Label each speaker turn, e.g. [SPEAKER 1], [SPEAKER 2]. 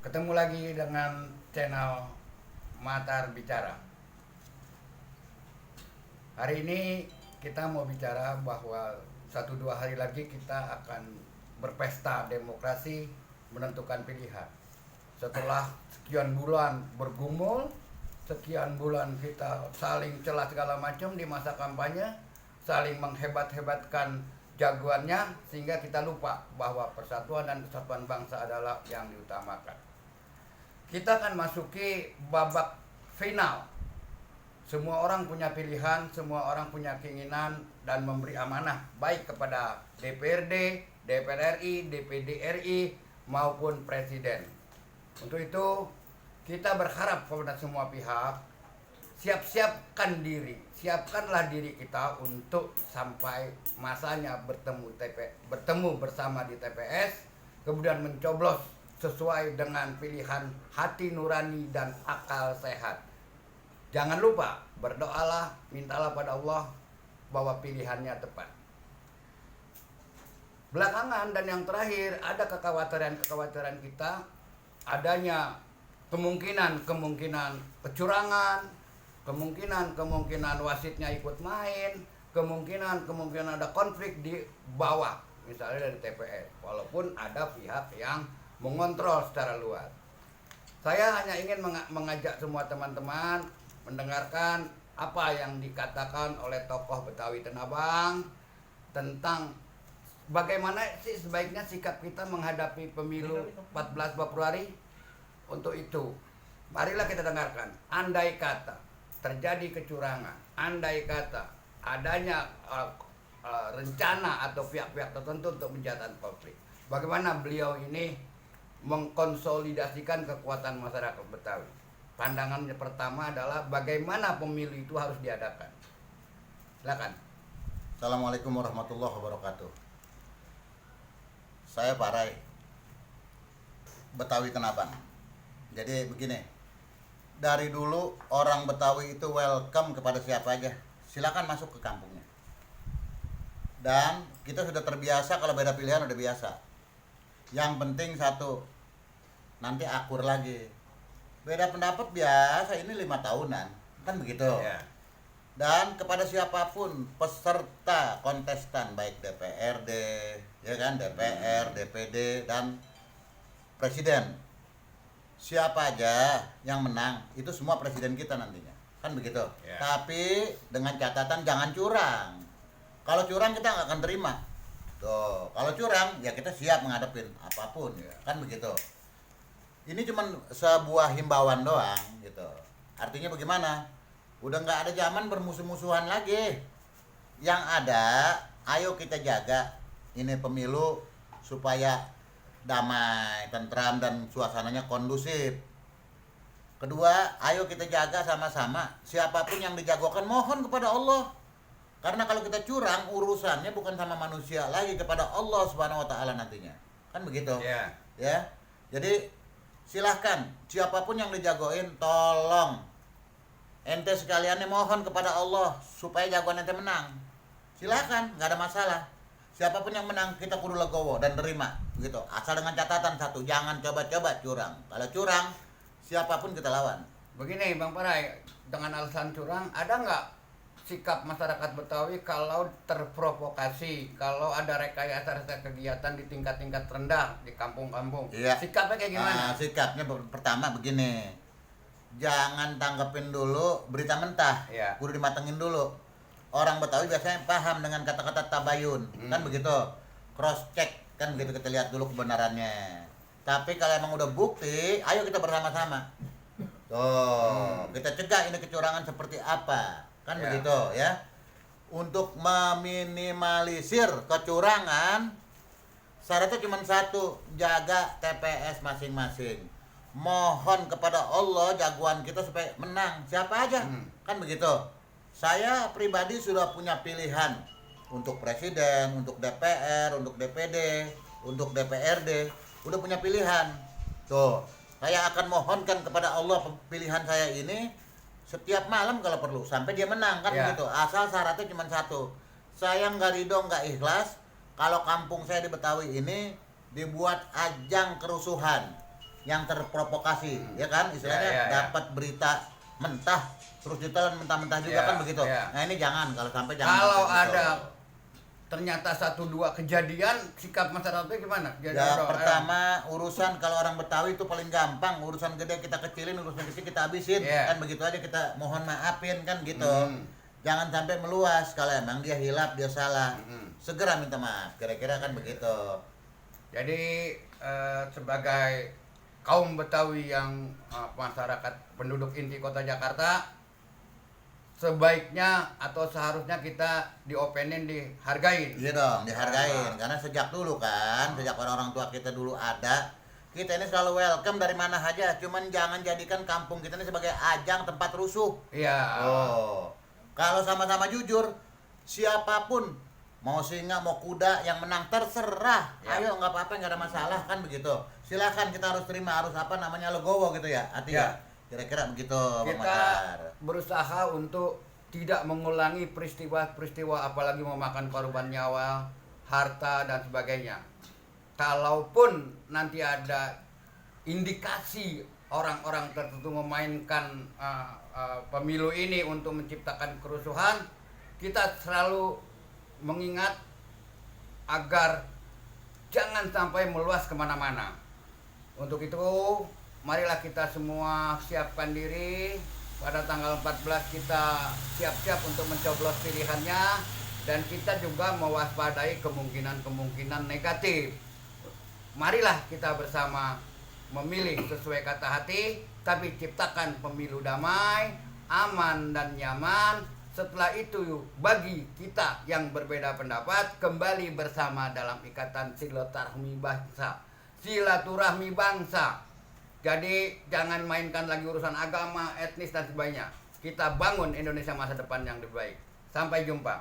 [SPEAKER 1] Ketemu lagi dengan channel Matar Bicara. Hari ini kita mau bicara bahwa 1-2 hari lagi kita akan berpesta demokrasi, menentukan pilihan. Setelah sekian bulan bergumul, sekian bulan kita saling celah segala macam di masa kampanye, saling menghebat-hebatkan jagoannya, sehingga kita lupa bahwa persatuan dan kesatuan bangsa adalah yang diutamakan. Kita akan masuki babak final. Semua orang punya pilihan, semua orang punya keinginan dan memberi amanah baik kepada DPRD, DPR RI, DPD RI maupun Presiden. Untuk itu kita berharap kepada semua pihak, siapkanlah diri kita untuk sampai masanya bertemu bersama di TPS, kemudian mencoblos sesuai dengan pilihan hati nurani dan akal sehat. Jangan lupa, berdoalah, mintalah pada Allah bahwa pilihannya tepat. Belakangan dan yang terakhir ada kekhawatiran kita adanya kemungkinan kecurangan, kemungkinan wasitnya ikut main, kemungkinan ada konflik di bawah, misalnya dari TPS, walaupun ada pihak yang mengontrol secara luas. Saya hanya ingin mengajak semua teman-teman mendengarkan apa yang dikatakan oleh tokoh Betawi Tanah Abang tentang bagaimana sih sebaiknya sikap kita menghadapi pemilu 14 Februari. Untuk itu, marilah kita dengarkan. Andai kata terjadi kecurangan, andai kata adanya rencana atau pihak-pihak tertentu untuk menjatuhkan konflik, bagaimana beliau ini mengkonsolidasikan kekuatan masyarakat Betawi. Pandangannya pertama adalah bagaimana pemilu itu harus diadakan. Silakan.
[SPEAKER 2] Assalamualaikum warahmatullahi wabarakatuh. Saya Parai, Betawi Tanah Abang. Jadi begini, dari dulu orang Betawi itu welcome kepada siapa aja, silakan masuk ke kampungnya. Dan kita sudah terbiasa kalau beda pilihan udah biasa. Yang penting satu, nanti akur lagi. Beda pendapat biasa, ini 5 tahunan, kan begitu.
[SPEAKER 1] Ya.
[SPEAKER 2] Dan kepada siapapun peserta kontestan, baik DPRD, ya kan, DPR, DPD dan Presiden, siapa aja yang menang itu semua presiden kita nantinya, kan begitu.
[SPEAKER 1] Ya.
[SPEAKER 2] Tapi dengan catatan jangan curang. Kalau curang kita nggak akan terima. Tuh, kalau curang ya kita siap menghadapin apapun,
[SPEAKER 1] Ya.
[SPEAKER 2] kan begitu. Ini cuman sebuah himbauan doang gitu. Artinya bagaimana? Udah nggak ada zaman bermusuh-musuhan lagi. Yang ada, ayo kita jaga ini pemilu supaya damai, tentram dan suasananya kondusif. Kedua, ayo kita jaga sama-sama siapapun yang dijagokan, mohon kepada Allah. Karena kalau kita curang, urusannya bukan sama manusia lagi, kepada Allah Subhanahu wa taala nantinya. Kan begitu?
[SPEAKER 1] Ya.
[SPEAKER 2] Ya. Jadi silahkan siapapun yang dijagoin, tolong ente sekaliannya mohon kepada Allah supaya jagoan ente menang. Silahkan, nggak ada masalah. Siapapun yang menang kita kudu legowo dan terima, begitu. Asal dengan catatan satu, jangan coba-coba curang. Kalau curang, siapapun kita lawan.
[SPEAKER 1] Begini Bang Parai, dengan alasan curang, ada nggak sikap masyarakat Betawi kalau terprovokasi, kalau ada rekayasa kegiatan di tingkat-tingkat rendah di kampung-kampung?
[SPEAKER 2] Iya.
[SPEAKER 1] Sikapnya kayak gimana?
[SPEAKER 2] Sikapnya pertama begini, jangan tanggepin dulu berita mentah,
[SPEAKER 1] Iya.
[SPEAKER 2] kudu dimatengin dulu. Orang Betawi biasanya paham dengan kata-kata tabayun, kan begitu, cross check, kan begitu, kita lihat dulu kebenarannya. Tapi kalau emang udah bukti, ayo kita bersama-sama. Tuh, kita cegah ini kecurangan seperti apa, kan
[SPEAKER 1] Ya.
[SPEAKER 2] begitu ya. Untuk meminimalisir kecurangan, syaratnya cuma satu, jaga TPS masing-masing. Mohon kepada Allah jagoan kita supaya menang, siapa aja, kan begitu. Saya pribadi sudah punya pilihan untuk presiden, untuk DPR, untuk DPD, untuk DPRD, udah punya pilihan. Tuh, saya akan mohonkan kepada Allah pilihan saya ini setiap malam kalau perlu sampai dia menang, kan
[SPEAKER 1] Ya.
[SPEAKER 2] begitu. Asal syaratnya cuma satu, saya nggak ridho, nggak ikhlas kalau kampung saya di Betawi ini dibuat ajang kerusuhan. yang terprovokasi, ya kan? Istilahnya
[SPEAKER 1] Ya.
[SPEAKER 2] dapat berita mentah terus ditelan mentah-mentah juga
[SPEAKER 1] Ya,
[SPEAKER 2] kan begitu.
[SPEAKER 1] ya.
[SPEAKER 2] Nah, ini jangan kalau sampai jangan.
[SPEAKER 1] Kalau
[SPEAKER 2] sampai gitu.
[SPEAKER 1] ada ternyata 1-2 kejadian, sikap masyarakatnya gimana?
[SPEAKER 2] Ya, pertama urusan kalau orang Betawi itu paling gampang, urusan gede kita kecilin, urusan kecil kita habisin.
[SPEAKER 1] Iya.
[SPEAKER 2] Kan begitu aja, kita mohon maafin kan gitu.
[SPEAKER 1] Hmm.
[SPEAKER 2] Jangan sampai meluas kalau emang dia hilap, dia salah.
[SPEAKER 1] Hmm.
[SPEAKER 2] Segera minta maaf. Kira-kira kan begitu.
[SPEAKER 1] Jadi sebagai kaum Betawi yang masyarakat penduduk inti kota Jakarta, sebaiknya atau seharusnya kita diopenin, dihargain.
[SPEAKER 2] Iya dong, dihargain. Karena sejak dulu kan, sejak orang-orang tua kita dulu ada, kita ini selalu welcome dari mana aja. Cuman jangan jadikan kampung kita ini sebagai ajang tempat rusuh.
[SPEAKER 1] Iya.
[SPEAKER 2] Oh, kalau sama-sama jujur, siapapun mau singa mau kuda yang menang terserah.
[SPEAKER 1] Ya.
[SPEAKER 2] Ayo nggak apa-apa, nggak ada masalah kan begitu. Silakan, kita harus terima, harus apa namanya legowo gitu ya. Artinya
[SPEAKER 1] Ya.
[SPEAKER 2] kira-kira begitu, Bang
[SPEAKER 1] Kita
[SPEAKER 2] Makar.
[SPEAKER 1] berusaha untuk tidak mengulangi peristiwa-peristiwa, apalagi memakan korban nyawa, harta dan sebagainya. Kalaupun nanti ada indikasi orang-orang tertentu memainkan pemilu ini untuk menciptakan kerusuhan, kita selalu mengingat agar jangan sampai meluas kemana-mana. Untuk itu, marilah kita semua siapkan diri. Pada tanggal 14 kita siap-siap untuk mencoblos pilihannya, dan kita juga mewaspadai kemungkinan-kemungkinan negatif. Marilah kita bersama memilih sesuai kata hati, tapi ciptakan pemilu damai, aman dan nyaman. Setelah itu, bagi kita yang berbeda pendapat, kembali bersama dalam ikatan silaturahmi bangsa. Silaturahmi bangsa. Jadi jangan mainkan lagi urusan agama, etnis dan sebagainya. Kita bangun Indonesia masa depan yang lebih baik. Sampai jumpa.